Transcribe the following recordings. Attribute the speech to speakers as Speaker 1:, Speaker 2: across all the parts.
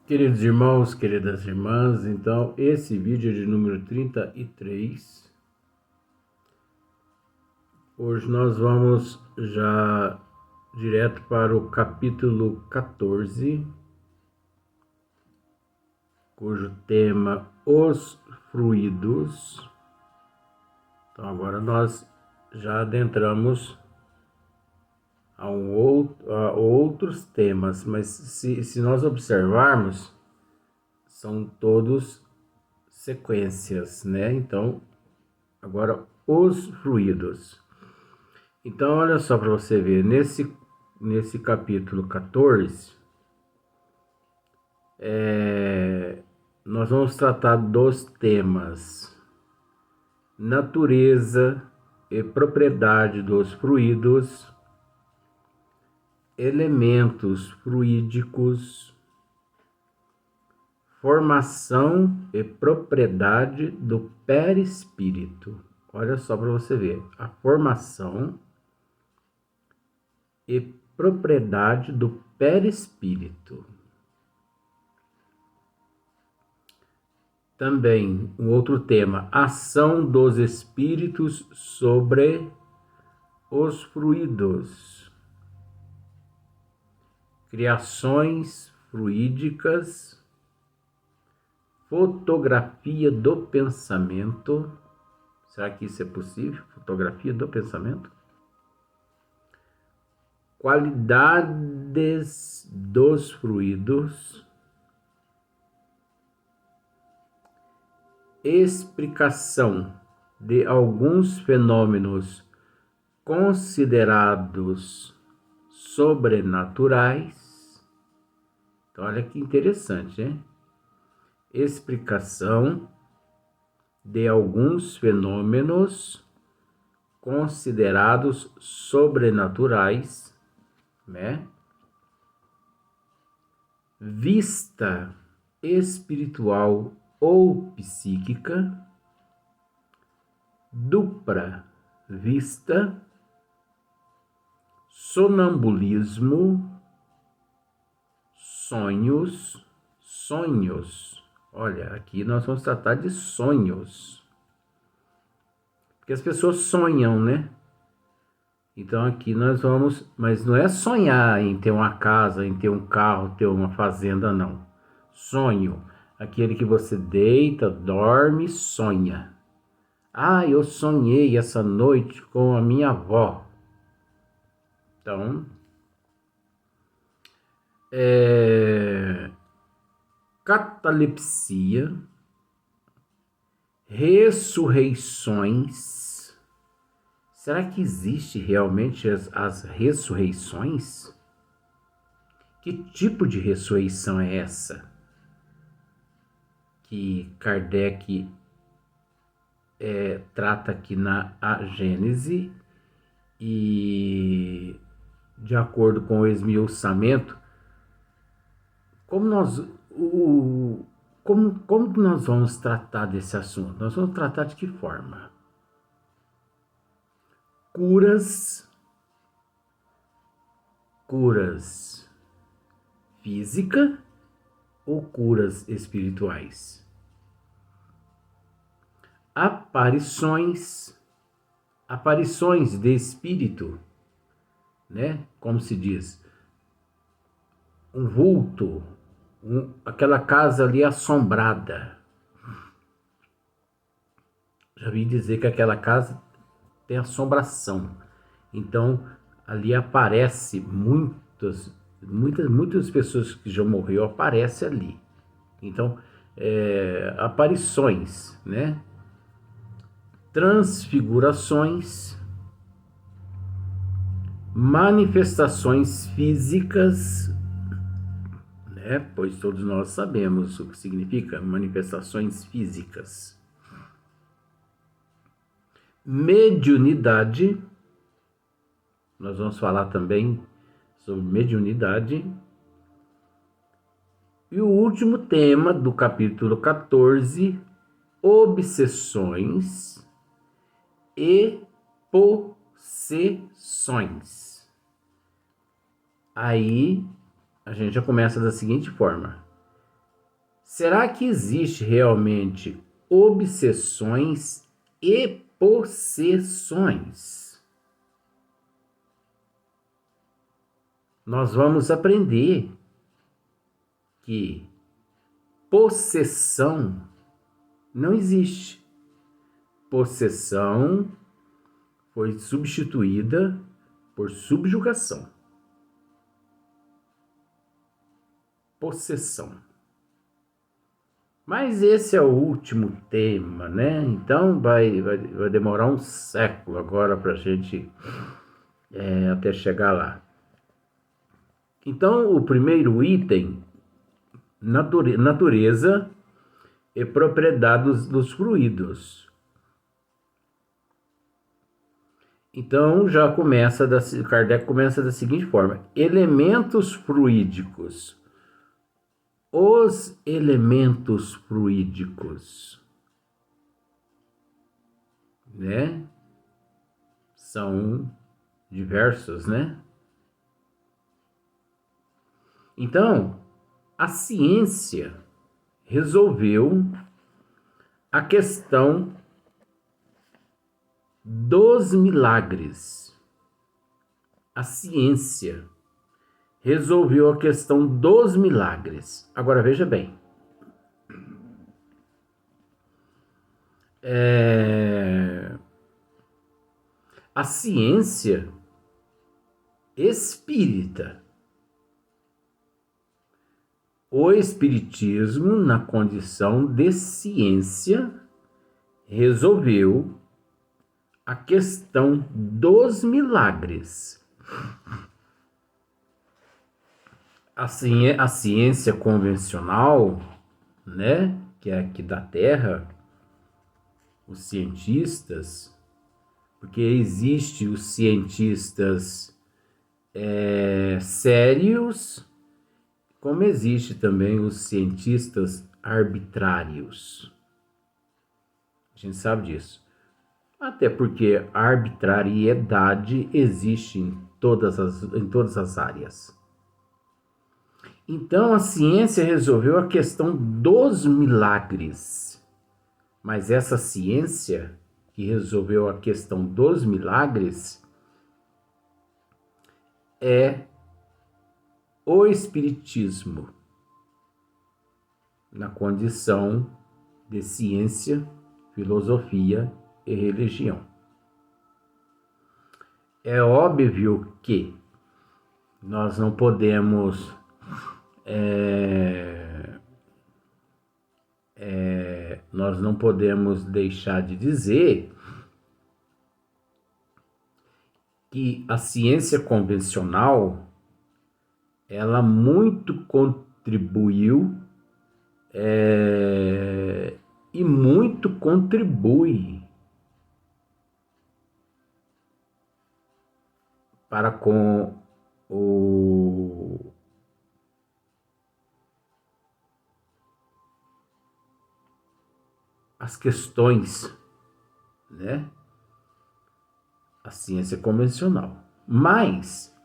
Speaker 1: Queridos irmãos, queridas irmãs, então esse vídeo é de número 33. Hoje nós vamos já direto para o capítulo 14, cujo tema os fruídos. Então agora nós já adentramos a outros temas, mas se nós observarmos, são todos sequências, né? Então, agora os fluidos. Então, olha só para você ver, nesse capítulo 14, nós vamos tratar dos temas natureza e propriedade dos fluidos, elementos fluídicos, formação e propriedade do perispírito. Olha só para você ver, a formação e propriedade do perispírito. Também um outro tema, ação dos espíritos sobre os fluidos. Criações fluídicas, fotografia do pensamento. Será que isso é possível? Fotografia do pensamento? Qualidades dos fluidos. Explicação de alguns fenômenos considerados sobrenaturais. Então, olha que interessante, né? Explicação de alguns fenômenos considerados sobrenaturais, né? Vista espiritual ou psíquica, dupla vista, sonambulismo, sonhos. Olha, aqui nós vamos tratar de sonhos, porque as pessoas sonham, né? Então aqui nós vamos, mas não é sonhar em ter uma casa, em ter um carro, ter uma fazenda, não. Sonho, aquele que você deita, dorme, sonha. Ah, eu sonhei essa noite com a minha avó. Então, catalepsia, ressurreições. Será que existe realmente as ressurreições? Que tipo de ressurreição é essa que Kardec trata aqui na A Gênese? E de acordo com o esmiuçamento, como que nós vamos tratar desse assunto? Nós vamos tratar de que forma? Curas física ou curas espirituais? Aparições de espírito, né? Como se diz, um vulto, aquela casa ali assombrada. Já vi dizer que aquela casa tem assombração. Então, ali aparece muitas pessoas que já morreu, aparece ali. Então, aparições, né? Transfigurações, manifestações físicas, né? Pois todos nós sabemos o que significa manifestações físicas. Mediunidade, nós vamos falar também sobre mediunidade. E o último tema do capítulo 14, obsessões e possessões. Aí a gente já começa da seguinte forma: Será que existe realmente obsessões e possessões? Nós vamos aprender que possessão não existe. Possessão foi substituída por subjugação. Possessão. Mas esse é o último tema, né? Então vai demorar um século agora para a gente até chegar lá. Então, o primeiro item, natureza e propriedades dos fluidos. Então, Kardec começa da seguinte forma: elementos fluídicos. Os elementos fluídicos, né? São diversos, né? Então, a ciência resolveu a questão dos milagres. A ciência resolveu a questão dos milagres. Agora veja bem. A ciência espírita, o espiritismo, na condição de ciência, resolveu a questão dos milagres. Assim, a ciência convencional, né, que é aqui da Terra, os cientistas, porque existe os cientistas sérios, como existe também os cientistas arbitrários. A gente sabe disso. Até porque a arbitrariedade existe em todas as áreas. Então, a ciência resolveu a questão dos milagres. Mas essa ciência que resolveu a questão dos milagres é o espiritismo, na condição de ciência, filosofia e religião. É óbvio que nós não podemos deixar de dizer que a ciência convencional ela muito contribuiu e muito contribui para com as questões, né? A ciência convencional. Mas,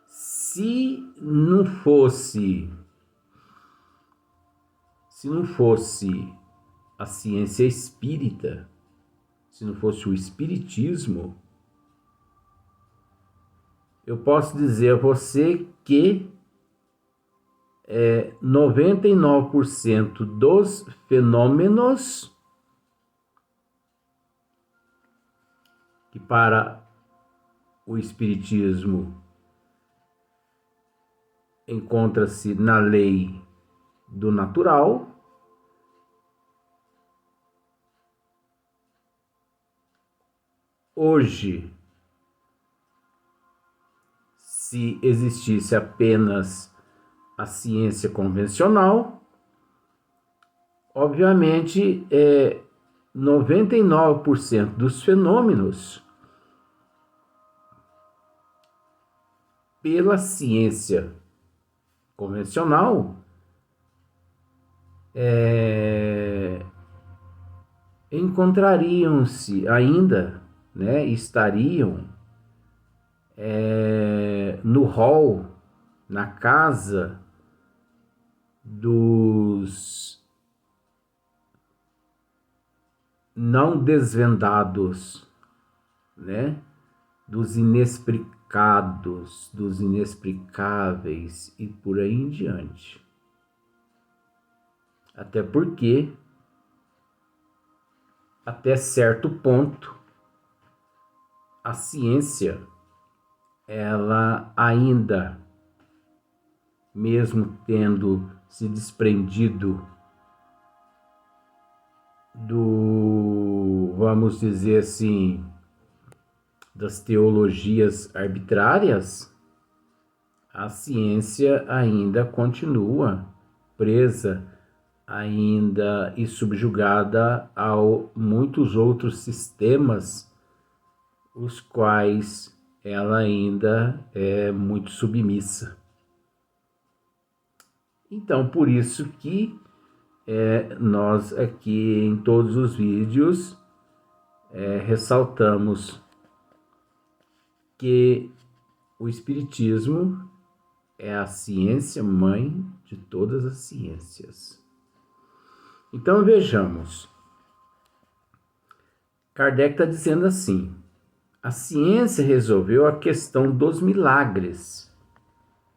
Speaker 1: se não fosse a ciência espírita, se não fosse o espiritismo, eu posso dizer a você que 99% dos fenômenos que para o espiritismo encontra-se na lei do natural, hoje, se existisse apenas a ciência convencional, obviamente 99% dos fenômenos pela ciência convencional encontrariam-se ainda, né, estariam no hall, na casa não desvendados, né? Dos inexplicados, dos inexplicáveis e por aí em diante. Até porque, até certo ponto, a ciência, ela ainda, mesmo tendo se desprendido vamos dizer assim, das teologias arbitrárias, a ciência ainda continua presa ainda e subjugada a muitos outros sistemas, os quais ela ainda é muito submissa. Então, por isso que nós aqui em todos os vídeos ressaltamos que o Espiritismo é a ciência mãe de todas as ciências. Então vejamos, Kardec está dizendo assim: a ciência resolveu a questão dos milagres,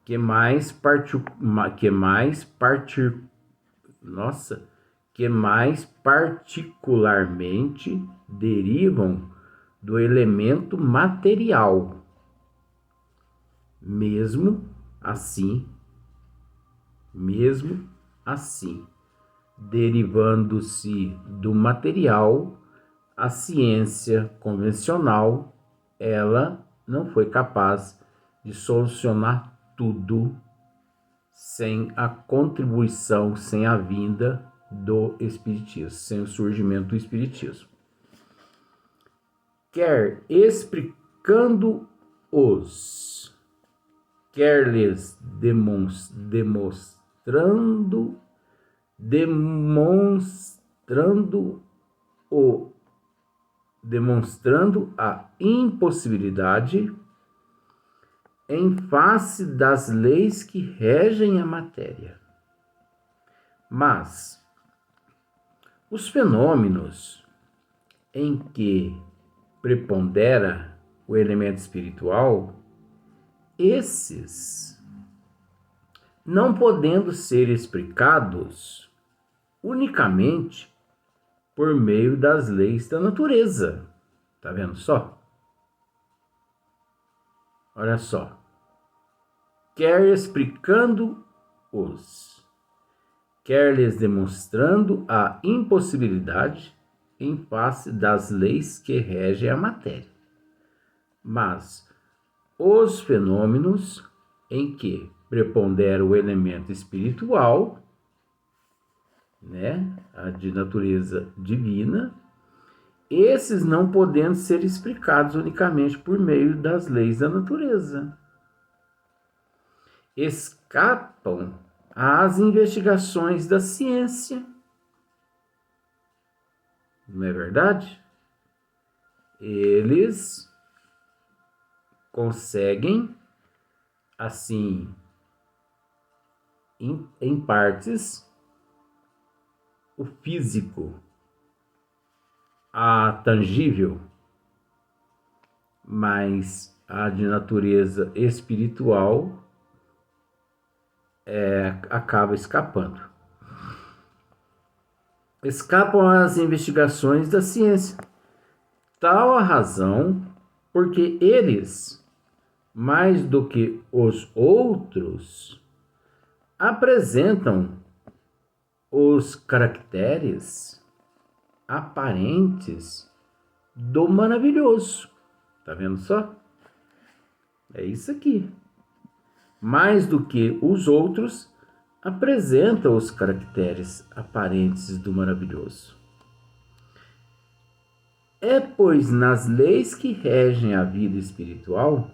Speaker 1: que mais particularmente derivam do elemento material. Mesmo assim, derivando-se do material, a ciência convencional, ela não foi capaz de solucionar tudo sem a contribuição, sem a vinda do Espiritismo, sem o surgimento do Espiritismo. Quer explicando-os, quer lhes demonstrando a impossibilidade em face das leis que regem a matéria. Mas os fenômenos em que prepondera o elemento espiritual, esses, não podendo ser explicados unicamente por meio das leis da natureza. Tá vendo só? Olha só. Quer explicando-os, quer lhes demonstrando a impossibilidade em face das leis que regem a matéria. Mas os fenômenos em que prepondera o elemento espiritual, né, a de natureza divina, esses não podendo ser explicados unicamente por meio das leis da natureza, escapam às investigações da ciência. Não é verdade? Eles conseguem, assim, em partes, o físico, a tangível, mas a de natureza espiritual acaba escapando. Escapam às investigações da ciência. Tal a razão porque eles, mais do que os outros, apresentam os caracteres aparentes do maravilhoso. Tá vendo só? É isso aqui. Mais do que os outros, apresentam os caracteres aparentes do maravilhoso. É, pois, nas leis que regem a vida espiritual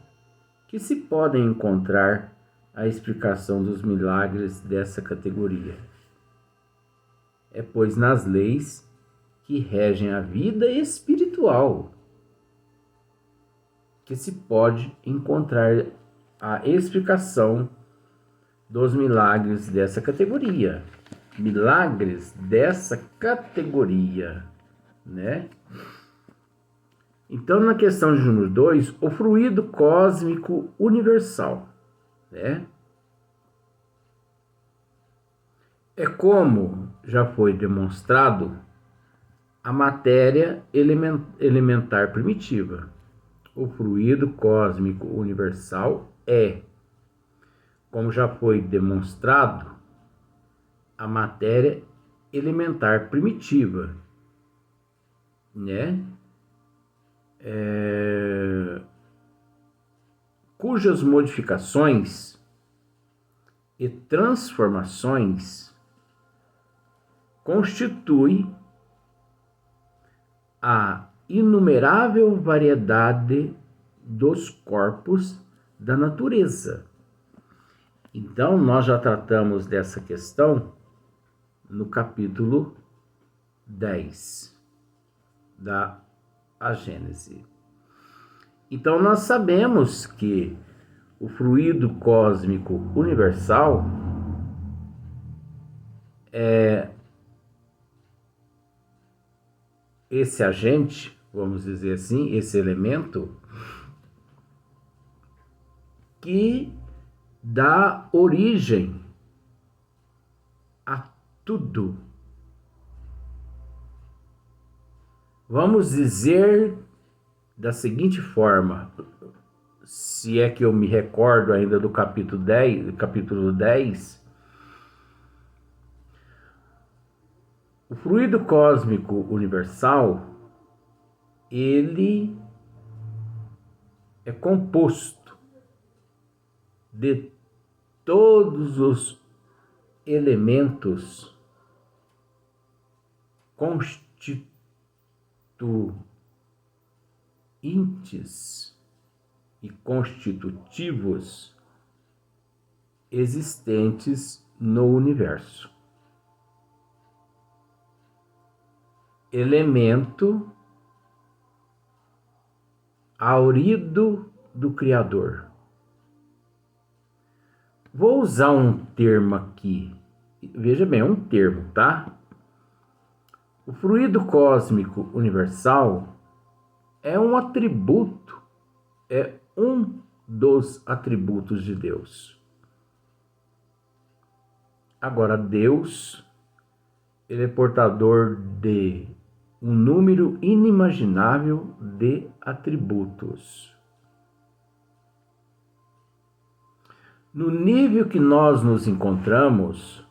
Speaker 1: que se podem encontrar a explicação dos milagres dessa categoria. É, pois, nas leis que regem a vida espiritual que se pode encontrar a explicação dos milagres dessa categoria. Milagres dessa categoria. né? Então, na questão de número 2, o fluido cósmico universal, né? É como já foi demonstrado a matéria elementar primitiva. O fluido cósmico universal é, como já foi demonstrado, a matéria elementar primitiva, né? Cujas modificações e transformações constituem a inumerável variedade dos corpos da natureza. Então, nós já tratamos dessa questão no capítulo 10 da Gênese. Então, nós sabemos que o fluido cósmico universal é esse agente, vamos dizer assim, esse elemento que dá origem a tudo. Vamos dizer da seguinte forma, se é que eu me recordo ainda do capítulo 10, o fluido cósmico universal, ele é composto de todos os elementos constituintes e constitutivos existentes no universo. Elemento aurido do Criador. Vou usar um termo aqui, veja bem, é um termo, tá? O fluido cósmico universal é um atributo, é um dos atributos de Deus. Agora, Deus, ele é portador de um número inimaginável de atributos. No nível que nós nos encontramos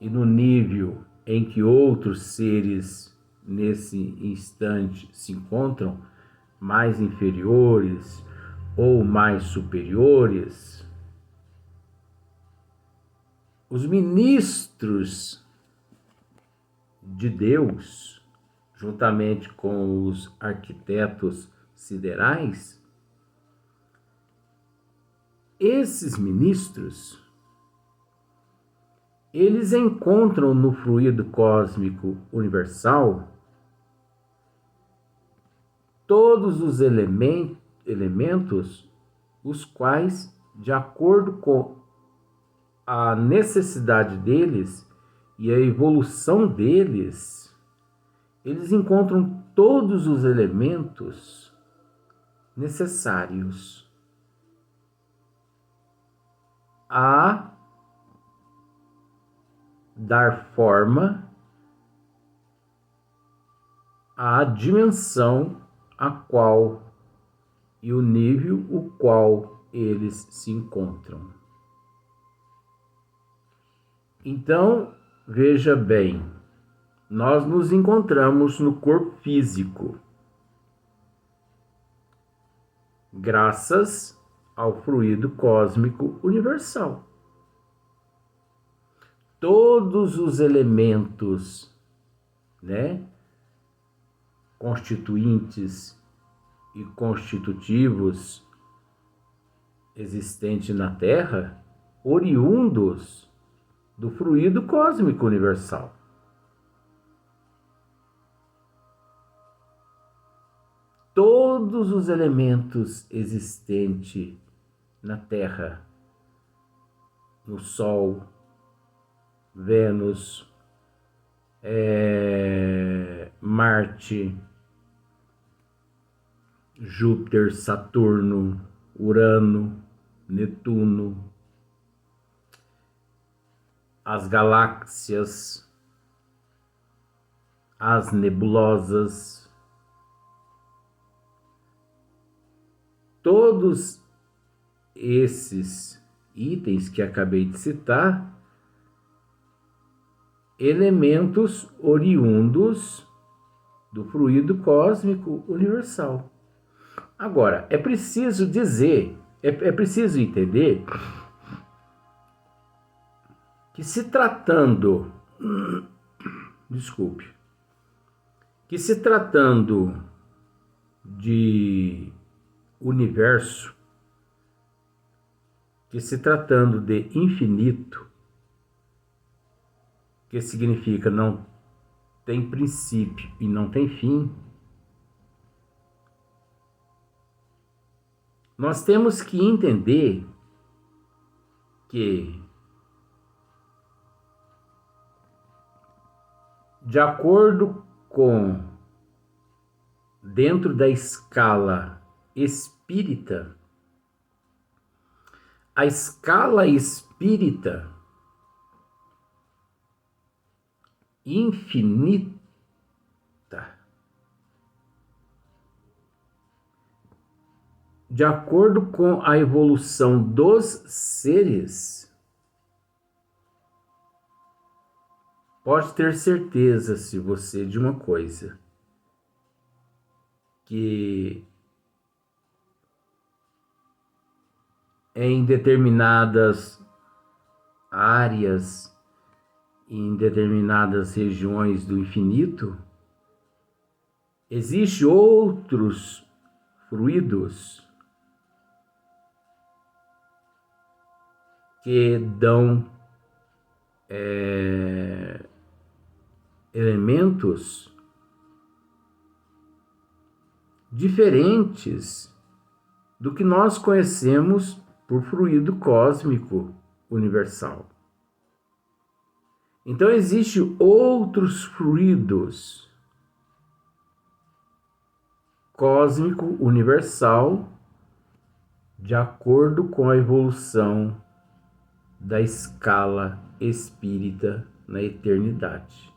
Speaker 1: e no nível em que outros seres nesse instante se encontram, mais inferiores ou mais superiores, os ministros de Deus, juntamente com os arquitetos siderais, esses ministros, eles encontram no fluido cósmico universal todos os elementos, os quais, de acordo com a necessidade deles e a evolução deles, eles encontram todos os elementos necessários a dar forma à dimensão a qual e o nível o qual eles se encontram. Então, veja bem, nós nos encontramos no corpo físico, graças ao fluido cósmico universal. Todos os elementos, né, constituintes e constitutivos existentes na Terra, oriundos do fluido cósmico universal. Todos os elementos existentes na Terra, no Sol, Vênus, Marte, Júpiter, Saturno, Urano, Netuno, as galáxias, as nebulosas, todos esses itens que acabei de citar, elementos oriundos do fluido cósmico universal. Agora, é preciso dizer, é preciso entender que se tratando, desculpe, que se tratando de universo, que se tratando de infinito, que significa não tem princípio e não tem fim, nós temos que entender que, de acordo com, dentro da escala espírita, a escala espírita infinita, de acordo com a evolução dos seres, pode ter certeza, se você, de uma coisa, que em determinadas áreas, em determinadas regiões do infinito, existem outros fluidos que dão elementos diferentes do que nós conhecemos por fluido cósmico universal. Então, existem outros fluidos cósmico universal de acordo com a evolução da escala espírita na eternidade.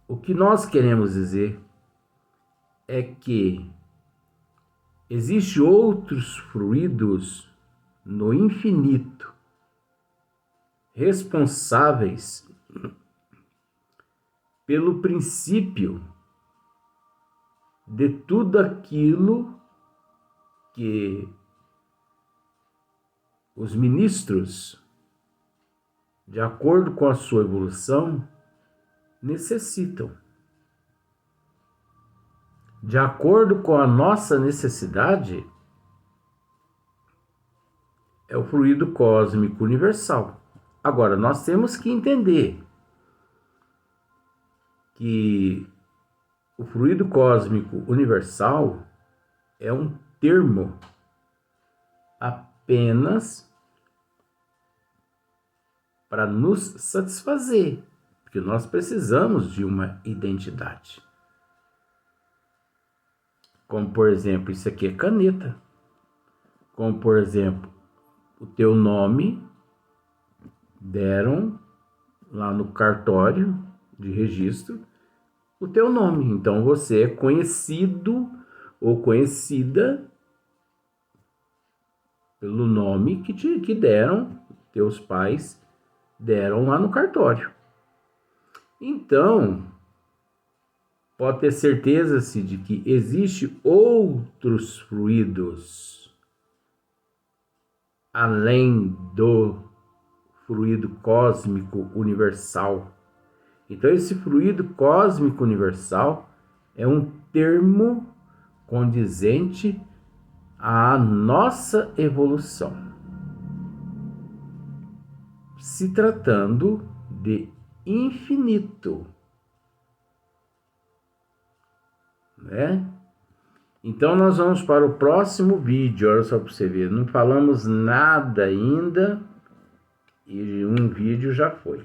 Speaker 1: O que nós queremos dizer é que existem outros fluidos no infinito responsáveis pelo princípio de tudo aquilo que os ministros, de acordo com a sua evolução, necessitam. De acordo com a nossa necessidade, é o fluido cósmico universal. Agora, nós temos que entender que o fluido cósmico universal é um termo apenas para nos satisfazer, porque nós precisamos de uma identidade. Como, por exemplo, isso aqui é caneta. Como, por exemplo, o teu nome deram lá no cartório de registro o teu nome. Então, você é conhecido ou conhecida pelo nome que deram, teus pais deram lá no cartório. Então, pode ter certeza-se de que existem outros fluidos além do fluido cósmico universal. Então, esse fluido cósmico universal é um termo condizente à nossa evolução, se tratando de infinito, né? Então, nós vamos para o próximo vídeo. Olha só para você ver, não falamos nada ainda e um vídeo já foi.